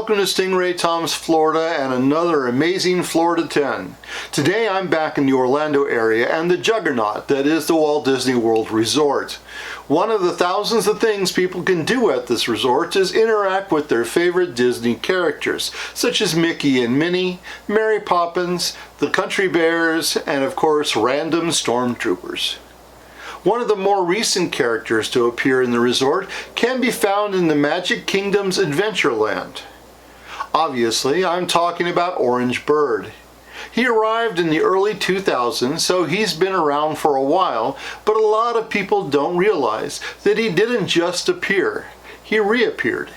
welcome to Stingray Tom's Florida and another amazing Florida 10. Today I'm back in the Orlando area and the juggernaut that is the Walt Disney World Resort. One of the thousands of things people can do at this resort is interact with their favorite Disney characters, such as Mickey and Minnie, Mary Poppins, the Country Bears, and of course random stormtroopers. One of the more recent characters to appear in the resort can be found in the Magic Kingdom's Adventureland. Obviously, I'm talking about Orange Bird. He arrived in the early 2000s, so he's been around for a while, but a lot of people don't realize that he didn't just appear, he reappeared.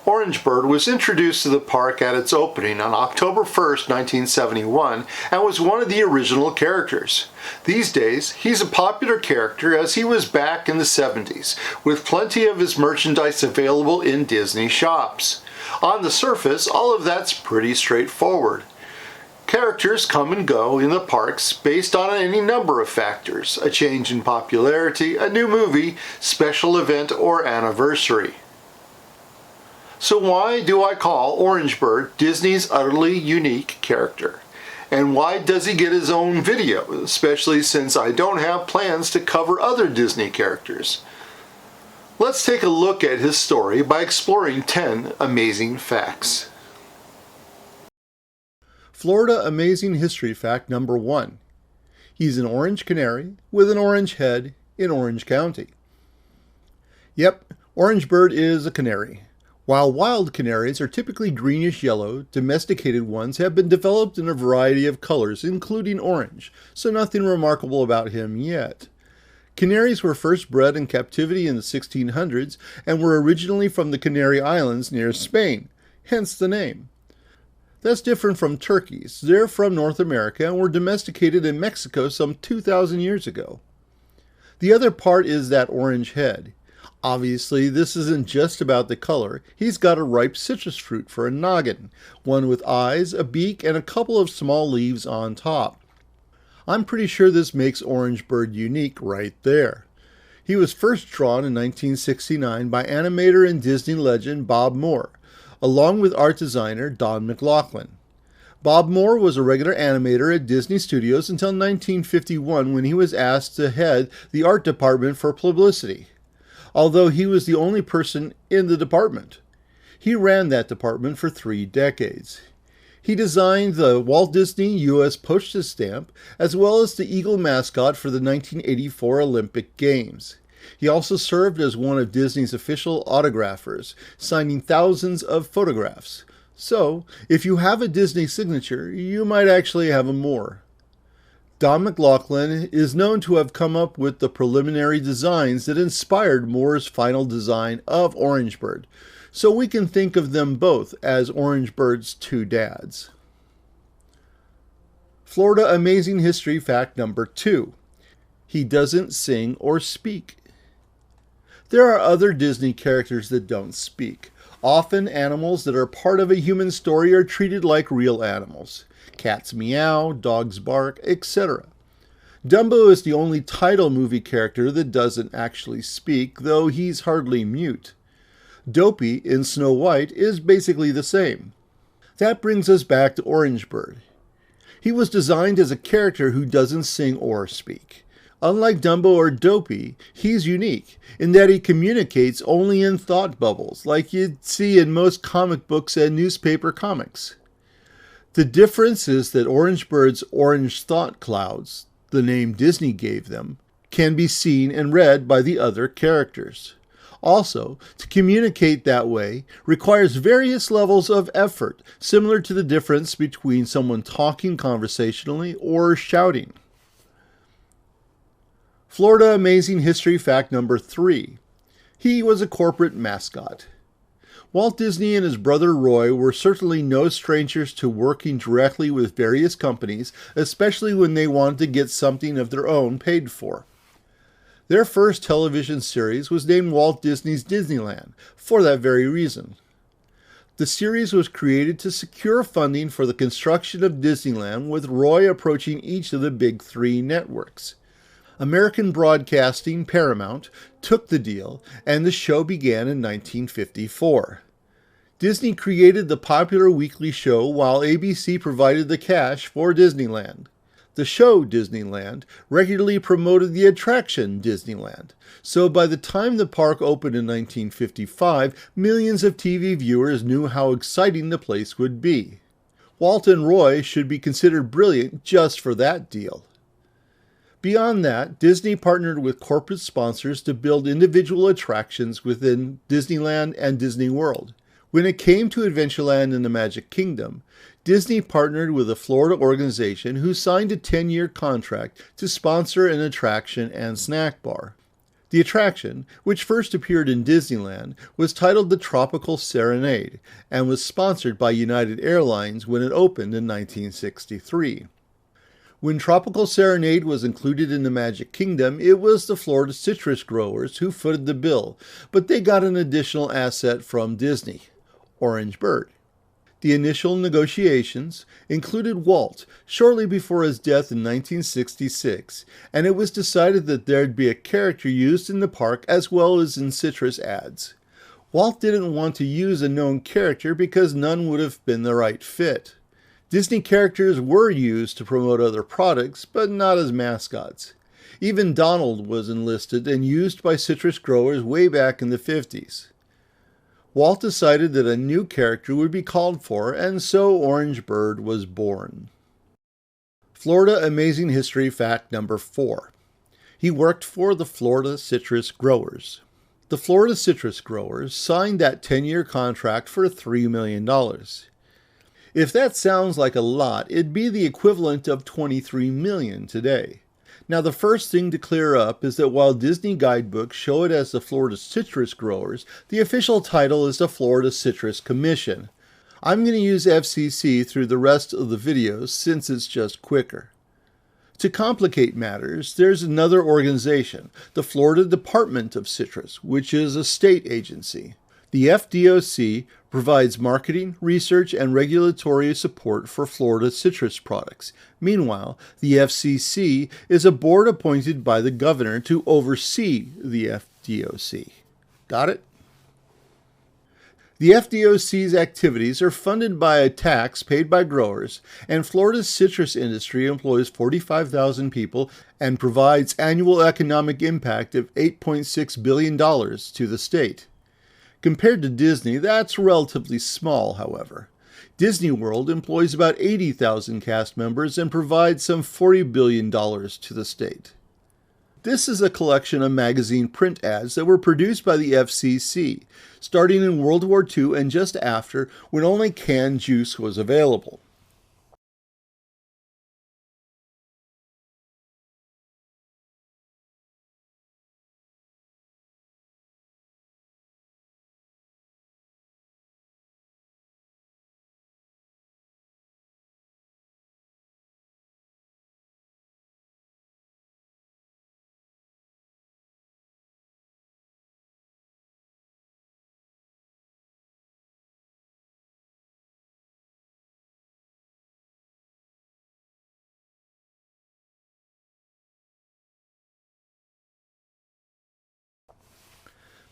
Orange Bird was introduced to the park at its opening on October 1st, 1971, and was one of the original characters. These days, he's a popular character as he was back in the 70s, with plenty of his merchandise available in Disney shops. On the surface, all of that's pretty straightforward. Characters come and go in the parks based on any number of factors: a change in popularity, a new movie, special event, or anniversary. So why do I call Orange Bird Disney's utterly unique character? And why does he get his own video, especially since I don't have plans to cover other Disney characters? Let's take a look at his story by exploring 10 amazing facts. Florida Amazing History Fact number 1. He's an orange canary with an orange head in Orange County. Yep, Orange Bird is a canary. While wild canaries are typically greenish yellow, domesticated ones have been developed in a variety of colors, including orange, so nothing remarkable about him yet. Canaries were first bred in captivity in the 1600s and were originally from the Canary Islands near Spain, hence the name. That's different from turkeys. They're from North America and were domesticated in Mexico some 2,000 years ago. The other part is that orange head. Obviously, this isn't just about the color. He's got a ripe citrus fruit for a noggin, one with eyes, a beak, and a couple of small leaves on top. I'm pretty sure this makes Orange Bird unique right there. He was first drawn in 1969 by animator and Disney legend Bob Moore, along with art designer Don McLaughlin. Bob Moore was a regular animator at Disney Studios until 1951 when he was asked to head the art department for publicity, although he was the only person in the department. He ran that department for 3 decades. He designed the Walt Disney U.S. postage stamp as well as the eagle mascot for the 1984 Olympic Games. He also served as one of Disney's official autographers, signing thousands of photographs. So, if you have a Disney signature, you might actually have a Moore. Don McLaughlin is known to have come up with the preliminary designs that inspired Moore's final design of Orange Bird, so we can think of them both as Orange Bird's two dads. Florida Amazing History Fact number 2. He doesn't sing or speak. There are other Disney characters that don't speak. Often animals that are part of a human story are treated like real animals. Cats meow, dogs bark, etc. Dumbo is the only title movie character that doesn't actually speak, though he's hardly mute. Dopey in Snow White is basically the same. That brings us back to Orange Bird. He was designed as a character who doesn't sing or speak. Unlike Dumbo or Dopey, he's unique in that he communicates only in thought bubbles, like you'd see in most comic books and newspaper comics. The difference is that Orange Bird's orange thought clouds, the name Disney gave them, can be seen and read by the other characters. Also, to communicate that way requires various levels of effort, similar to the difference between someone talking conversationally or shouting. Florida Amazing History Fact number 3. He was a corporate mascot. Walt Disney and his brother Roy were certainly no strangers to working directly with various companies, especially when they wanted to get something of their own paid for. Their first television series was named Walt Disney's Disneyland, for that very reason. The series was created to secure funding for the construction of Disneyland, with Roy approaching each of the big 3 networks. American Broadcasting, Paramount, took the deal, and the show began in 1954. Disney created the popular weekly show while ABC provided the cash for Disneyland. The show Disneyland regularly promoted the attraction Disneyland, so by the time the park opened in 1955, millions of TV viewers knew how exciting the place would be. Walt and Roy should be considered brilliant just for that deal. Beyond that, Disney partnered with corporate sponsors to build individual attractions within Disneyland and Disney World. When it came to Adventureland and the Magic Kingdom, Disney partnered with a Florida organization who signed a 10-year contract to sponsor an attraction and snack bar. The attraction, which first appeared in Disneyland, was titled the Tropical Serenade and was sponsored by United Airlines when it opened in 1963. When Tropical Serenade was included in the Magic Kingdom, it was the Florida citrus growers who footed the bill, but they got an additional asset from Disney, Orange Bird. The initial negotiations included Walt shortly before his death in 1966, and it was decided that there'd be a character used in the park as well as in citrus ads. Walt didn't want to use a known character because none would have been the right fit. Disney characters were used to promote other products, but not as mascots. Even Donald was enlisted and used by citrus growers way back in the 50s. Walt decided that a new character would be called for, and so Orange Bird was born. Florida Amazing History Fact number 4. He worked for the Florida citrus growers. The Florida citrus growers signed that 10-year contract for $3 million. If that sounds like a lot, it'd be the equivalent of $23 million today. Now, the first thing to clear up is that while Disney guidebooks show it as the Florida Citrus Growers, the official title is the Florida Citrus Commission. I'm going to use FCC through the rest of the videos since it's just quicker. To complicate matters, there's another organization, the Florida Department of Citrus, which is a state agency. The FDOC provides marketing, research, and regulatory support for Florida citrus products. Meanwhile, the FCC is a board appointed by the governor to oversee the FDOC. Got it? The FDOC's activities are funded by a tax paid by growers, and Florida's citrus industry employs 45,000 people and provides annual economic impact of $8.6 billion to the state. Compared to Disney, that's relatively small, however. Disney World employs about 80,000 cast members and provides some $40 billion to the state. This is a collection of magazine print ads that were produced by the FCC, starting in World War II and just after, when only canned juice was available.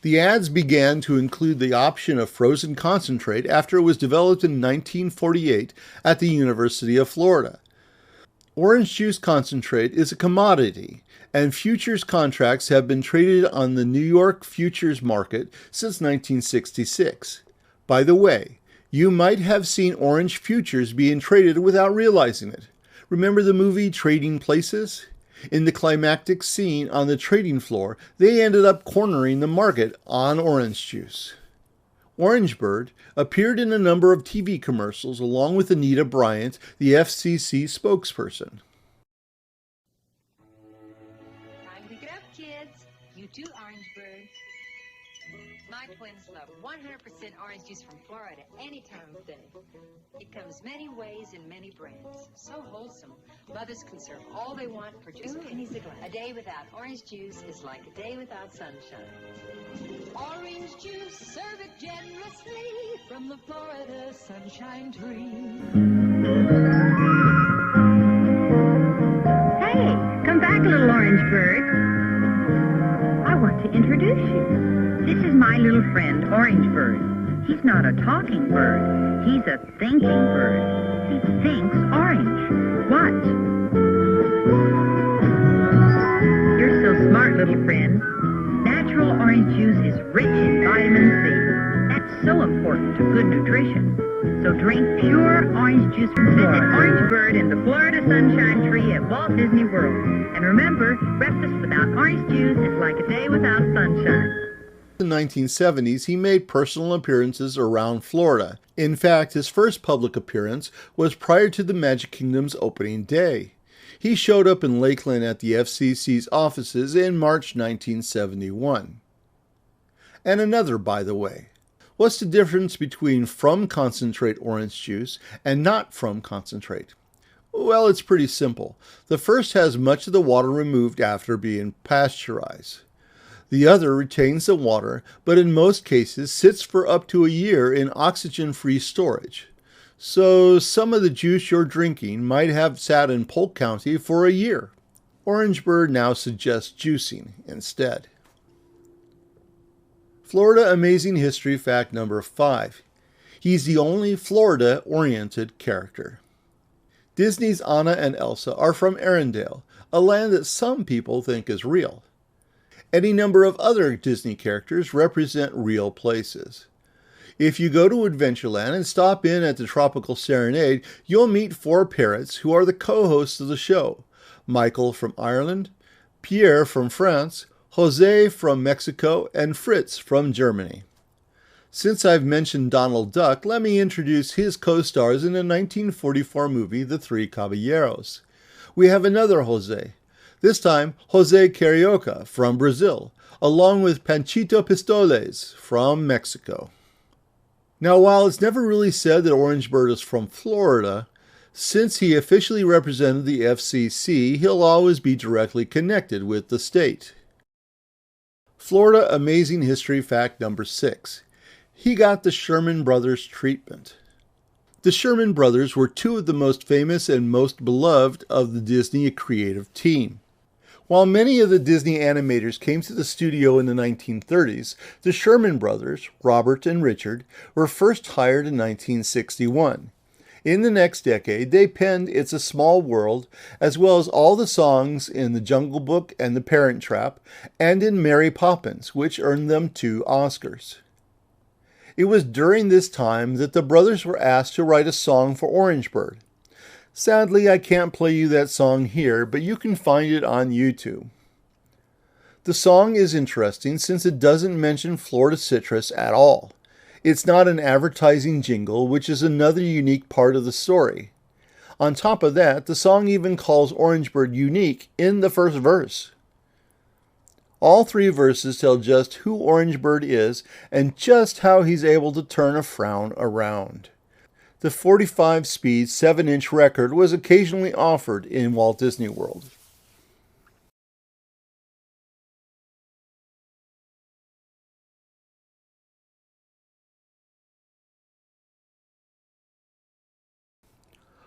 The ads began to include the option of frozen concentrate after it was developed in 1948 at the University of Florida. Orange juice concentrate is a commodity, and futures contracts have been traded on the New York futures market since 1966. By the way, you might have seen orange futures being traded without realizing it. Remember the movie Trading Places? In the climactic scene on the trading floor, they ended up cornering the market on orange juice. Orange Bird appeared in a number of TV commercials along with Anita Bryant, the FCC spokesperson. Time to get up, kids. You too, Orange Birds. My twins love 100% orange juice from Florida any time of day. It comes many ways and many brands. So wholesome. Mothers can serve all they want for just pennies a glass. A day without orange juice is like a day without sunshine. Orange juice, serve it generously from the Florida sunshine tree. Hey, come back, little Orange Bird. I want to introduce you. This is my little friend, Orange Bird. He's not a talking bird. He's a thinking bird. He thinks orange. What? You're so smart, little friend. Natural orange juice is rich in vitamin C. That's so important to good nutrition. So drink pure orange juice from Florida. Visit Orange Bird and the Florida Sunshine Tree at Walt Disney World. And remember, breakfast without orange juice is like a day without sunshine. In the 1970s, he made personal appearances around Florida. In fact, his first public appearance was prior to the Magic Kingdom's opening day. He showed up in Lakeland at the FCC's offices in March 1971. And another, by the way. What's the difference between from concentrate orange juice and not from concentrate? Well, it's pretty simple. The first has much of the water removed after being pasteurized. The other retains the water, but in most cases sits for up to a year in oxygen-free storage. So some of the juice you're drinking might have sat in Polk County for a year. Orange Bird now suggests juicing instead. Florida Amazing History Fact number 5. He's the only Florida-oriented character. Disney's Anna and Elsa are from Arendelle, a land that some people think is real. Any number of other Disney characters represent real places. If you go to Adventureland and stop in at the Tropical Serenade, you'll meet 4 parrots who are the co-hosts of the show. Michael from Ireland, Pierre from France, Jose from Mexico, and Fritz from Germany. Since I've mentioned Donald Duck, let me introduce his co-stars in the 1944 movie The Three Caballeros. We have another Jose. This time, Jose Carioca from Brazil, along with Panchito Pistoles from Mexico. Now, while it's never really said that Orange Bird is from Florida, since he officially represented the FCC, he'll always be directly connected with the state. Florida Amazing History Fact number 6. He got the Sherman Brothers treatment. The Sherman Brothers were 2 of the most famous and most beloved of the Disney creative team. While many of the Disney animators came to the studio in the 1930s, the Sherman Brothers, Robert and Richard, were first hired in 1961. In the next decade, they penned It's a Small World, as well as all the songs in The Jungle Book and The Parent Trap, and in Mary Poppins, which earned them 2 Oscars. It was during this time that the brothers were asked to write a song for Orange Bird. Sadly, I can't play you that song here, but you can find it on YouTube. The song is interesting since it doesn't mention Florida citrus at all. It's not an advertising jingle, which is another unique part of the story. On top of that, the song even calls Orange Bird unique in the first verse. All 3 verses tell just who Orange Bird is and just how he's able to turn a frown around. The 45-speed 7-inch record was occasionally offered in Walt Disney World.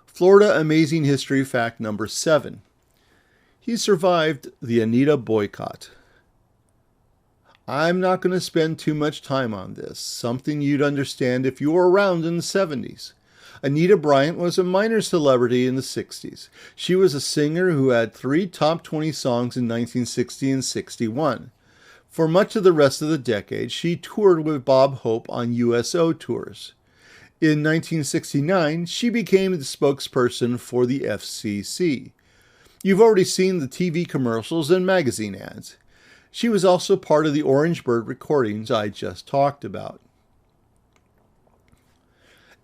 Florida Amazing History Fact number 7. He survived the Anita boycott. I'm not going to spend too much time on this, something you'd understand if you were around in the 70s. Anita Bryant was a minor celebrity in the 60s. She was a singer who had 3 top 20 songs in 1960 and 61. For much of the rest of the decade, she toured with Bob Hope on USO tours. In 1969, she became the spokesperson for the FCC. You've already seen the TV commercials and magazine ads. She was also part of the Orange Bird recordings I just talked about.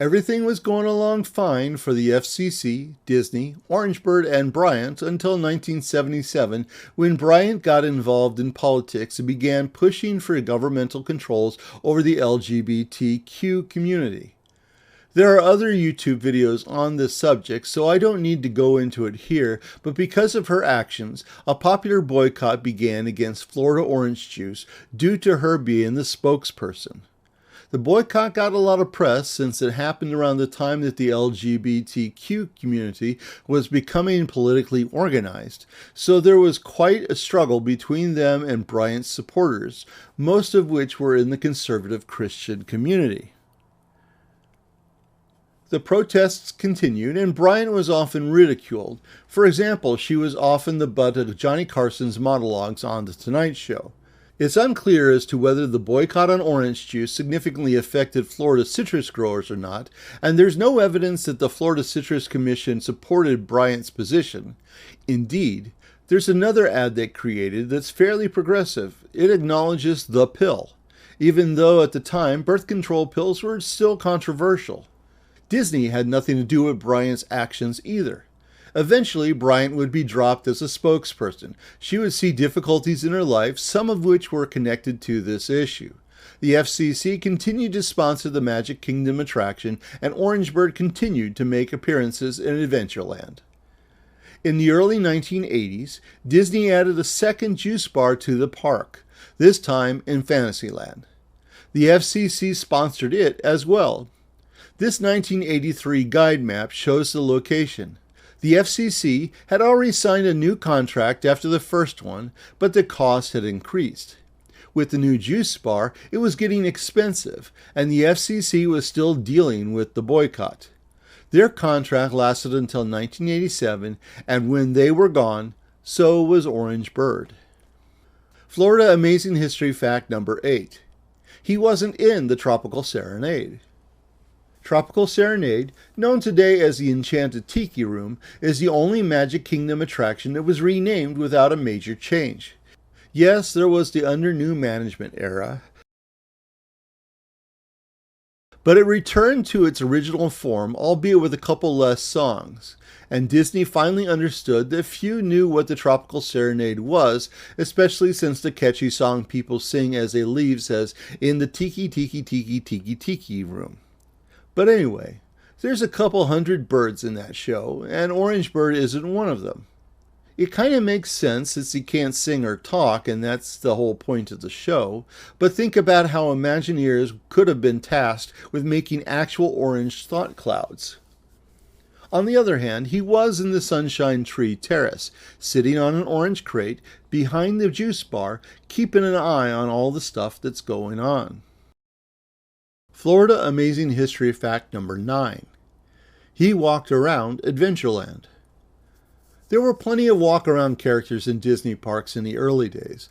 Everything was going along fine for the FCC, Disney, Orange Bird, and Bryant until 1977, when Bryant got involved in politics and began pushing for governmental controls over the LGBTQ community. There are other YouTube videos on this subject, so I don't need to go into it here, but because of her actions, a popular boycott began against Florida orange juice due to her being the spokesperson. The boycott got a lot of press since it happened around the time that the LGBTQ community was becoming politically organized, so there was quite a struggle between them and Bryant's supporters, most of which were in the conservative Christian community. The protests continued, and Bryant was often ridiculed. For example, she was often the butt of Johnny Carson's monologues on The Tonight Show. It's unclear as to whether the boycott on orange juice significantly affected Florida citrus growers or not, and there's no evidence that the Florida Citrus Commission supported Bryant's position. Indeed, there's another ad they created that's fairly progressive. It acknowledges the pill, even though at the time birth control pills were still controversial. Disney had nothing to do with Bryant's actions either. Eventually, Bryant would be dropped as a spokesperson. She would see difficulties in her life, some of which were connected to this issue. The FCC continued to sponsor the Magic Kingdom attraction, and Orange Bird continued to make appearances in Adventureland. In the early 1980s, Disney added a second juice bar to the park, this time in Fantasyland. The FCC sponsored it as well. This 1983 guide map shows the location. The FCC had already signed a new contract after the first one, but the cost had increased. With the new juice bar, it was getting expensive, and the FCC was still dealing with the boycott. Their contract lasted until 1987, and when they were gone, so was Orange Bird. Florida Amazing History Fact number 8. He wasn't in the Tropical Serenade. Tropical Serenade, known today as the Enchanted Tiki Room, is the only Magic Kingdom attraction that was renamed without a major change. Yes, there was the under new management era, but it returned to its original form, albeit with a couple less songs. And Disney finally understood that few knew what the Tropical Serenade was, especially since the catchy song people sing as they leave says, "In the Tiki Tiki Tiki Tiki Tiki Room." But anyway, there's a couple hundred birds in that show, and Orange Bird isn't one of them. It kind of makes sense since he can't sing or talk, and that's the whole point of the show, but think about how Imagineers could have been tasked with making actual orange thought clouds. On the other hand, he was in the Sunshine Tree Terrace, sitting on an orange crate behind the juice bar, keeping an eye on all the stuff that's going on. Florida Amazing History Fact number 9. He walked around Adventureland. There were plenty of walk-around characters in Disney parks in the early days.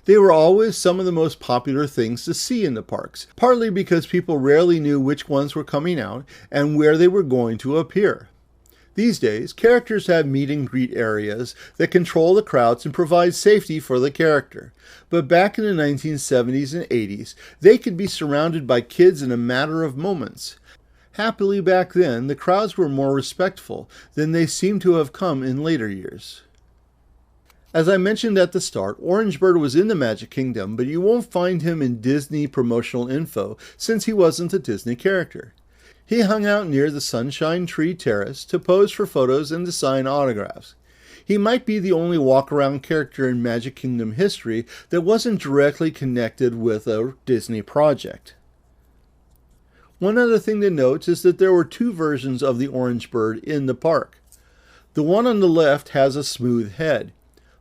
They were always some of the most popular things to see in the parks, partly because people rarely knew which ones were coming out and where they were going to appear. These days, characters have meet and greet areas that control the crowds and provide safety for the character. But back in the 1970s and 80s, they could be surrounded by kids in a matter of moments. Happily back then, the crowds were more respectful than they seem to have come in later years. As I mentioned at the start, Orange Bird was in the Magic Kingdom, but you won't find him in Disney promotional info since he wasn't a Disney character. He hung out near the Sunshine Tree Terrace to pose for photos and to sign autographs. He might be the only walk-around character in Magic Kingdom history that wasn't directly connected with a Disney project. One other thing to note is that there were two versions of the Orange Bird in the park. The one on the left has a smooth head,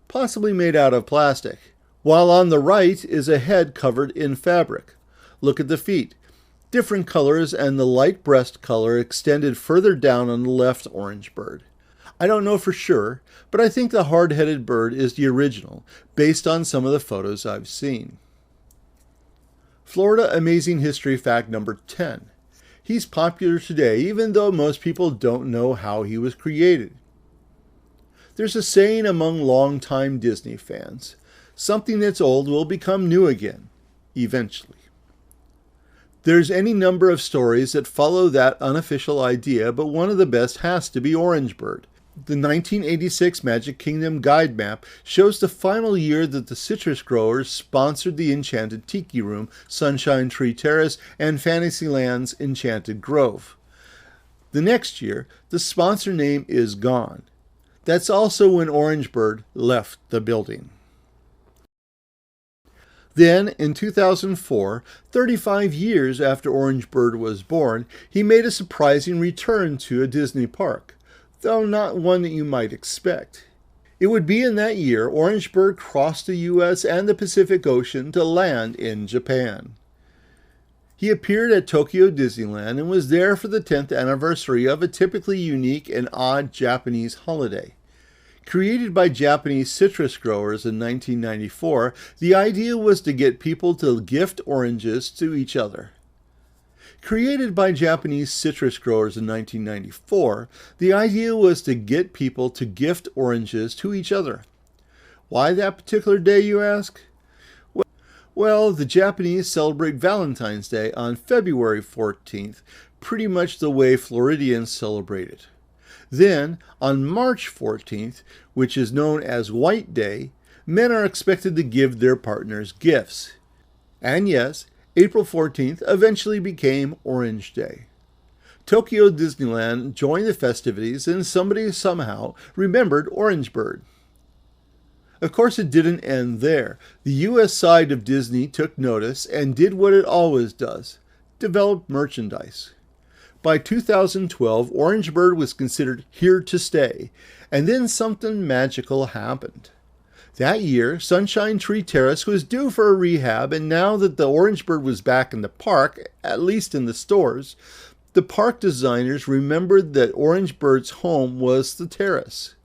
possibly made out of plastic, while on the right is a head covered in fabric. Look at the feet. Different colors, and the light breast color extended further down on the left Orange Bird. I don't know for sure, but I think the hard-headed bird is the original, based on some of the photos I've seen. Florida Amazing History Fact number 10. He's popular today, even though most people don't know how he was created. There's a saying among longtime Disney fans, something that's old will become new again, eventually. There's any number of stories that follow that unofficial idea, but one of the best has to be Orange Bird. The 1986 Magic Kingdom guide map shows the final year that the citrus growers sponsored the Enchanted Tiki Room, Sunshine Tree Terrace, and Fantasyland's Enchanted Grove. The next year, the sponsor name is gone. That's also when Orange Bird left the building. Then, in 2004, 35 years after Orange Bird was born, he made a surprising return to a Disney park, though not one that you might expect. It would be in that year Orange Bird crossed the U.S. and the Pacific Ocean to land in Japan. He appeared at Tokyo Disneyland and was there for the 10th anniversary of a typically unique and odd Japanese holiday. Created by Japanese citrus growers in 1994, the idea was to get people to gift oranges to each other. Created by Japanese citrus growers in 1994, the idea was to get people to gift oranges to each other. Why that particular day, you ask? Well, the Japanese celebrate Valentine's Day on February 14th, pretty much the way Floridians celebrate it. Then, on March 14th, which is known as White Day, men are expected to give their partners gifts. And yes, April 14th eventually became Orange Day. Tokyo Disneyland joined the festivities and somebody somehow remembered Orange Bird. Of course, it didn't end there. The U.S. side of Disney took notice and did what it always does, developed merchandise. By 2012, Orange Bird was considered here to stay, and then something magical happened. That year, Sunshine Tree Terrace was due for a rehab, and now that the Orange Bird was back in the park, at least in the stores, the park designers remembered that Orange Bird's home was the terrace.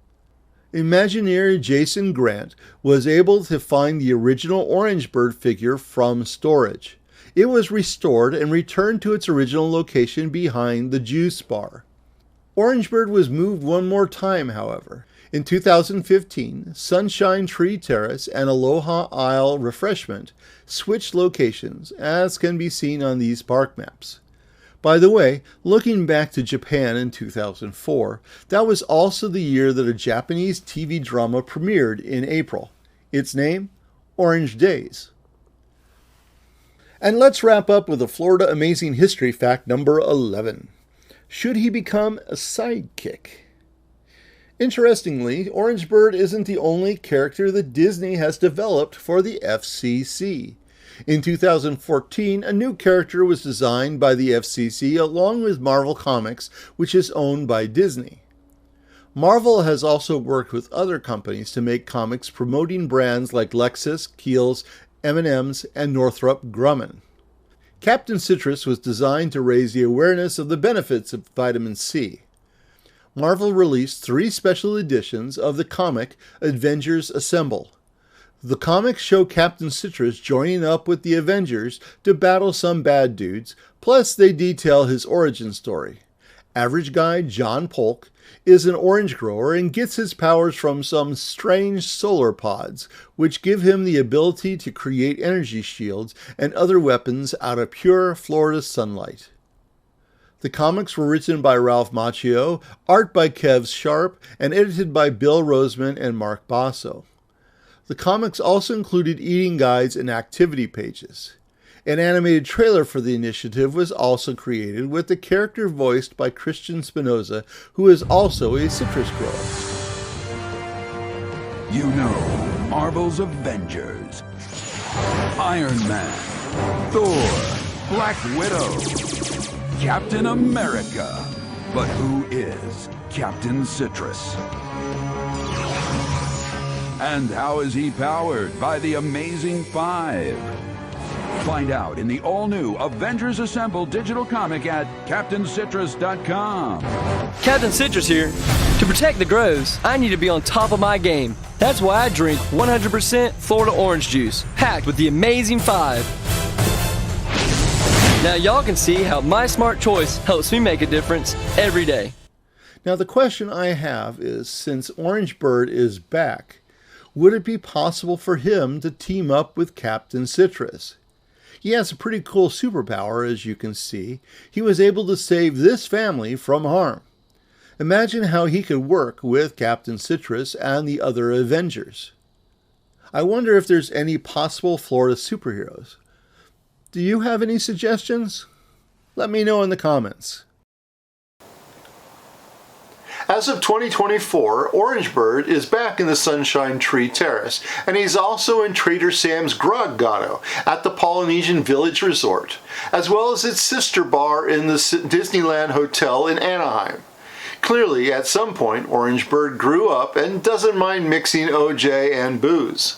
Imagineer Jason Grant was able to find the original Orange Bird figure from storage. It was restored and returned to its original location behind the juice bar. Orange Bird was moved one more time, however. In 2015, Sunshine Tree Terrace and Aloha Isle Refreshment switched locations, as can be seen on these park maps. By the way, looking back to Japan in 2004, that was also the year that a Japanese TV drama premiered in April. Its name? Orange Days. And let's wrap up with a Florida Amazing History fact number 11. Should he become a sidekick? Interestingly, Orange Bird isn't the only character that Disney has developed for the FCC. In 2014, a new character was designed by the FCC along with Marvel Comics, which is owned by Disney. Marvel has also worked with other companies to make comics promoting brands like Lexus, Kiehl's, M&M's, and Northrop Grumman. Captain Citrus was designed to raise the awareness of the benefits of vitamin C. Marvel released 3 special editions of the comic Avengers Assemble. The comics show Captain Citrus joining up with the Avengers to battle some bad dudes, plus they detail his origin story. Average guy John Polk is an orange grower and gets his powers from some strange solar pods, which give him the ability to create energy shields and other weapons out of pure Florida sunlight. The comics were written by Ralph Macchio, art by Kev Sharp, and edited by Bill Roseman and Mark Basso. The comics also included eating guides and activity pages. An animated trailer for the initiative was also created with the character voiced by Christian Spinoza, who is also a citrus grower. You know, Marvel's Avengers, Iron Man, Thor, Black Widow, Captain America. But who is Captain Citrus? And how is he powered by the Amazing Five? Find out in the all-new Avengers Assemble digital comic at CaptainCitrus.com. Captain Citrus here. To protect the groves, I need to be on top of my game. That's why I drink 100% Florida orange juice, packed with the Amazing Five. Now y'all can see how my smart choice helps me make a difference every day. Now the question I have is, since Orange Bird is back, would it be possible for him to team up with Captain Citrus? He has a pretty cool superpower, as you can see. He was able to save this family from harm. Imagine how he could work with Captain Citrus and the other Avengers. I wonder if there's any possible Florida superheroes. Do you have any suggestions? Let me know in the comments. As of 2024, Orange Bird is back in the Sunshine Tree Terrace, and he's also in Trader Sam's Grog Grotto at the Polynesian Village Resort, as well as its sister bar in the Disneyland Hotel in Anaheim. Clearly, at some point, Orange Bird grew up and doesn't mind mixing OJ and booze.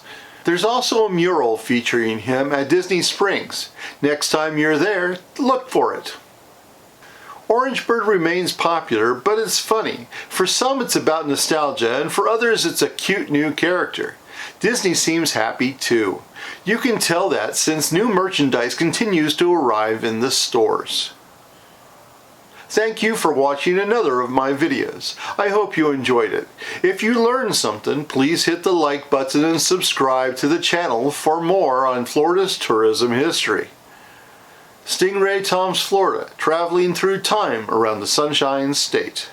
There's also a mural featuring him at Disney Springs. Next time you're there, look for it. Orange Bird remains popular, but it's funny. For some it's about nostalgia, and for others it's a cute new character. Disney seems happy too. You can tell that since new merchandise continues to arrive in the stores. Thank you for watching another of my videos. I hope you enjoyed it. If you learned something, please hit the like button and subscribe to the channel for more on Florida's tourism history. Stingray Tom's Florida, traveling through time around the Sunshine State.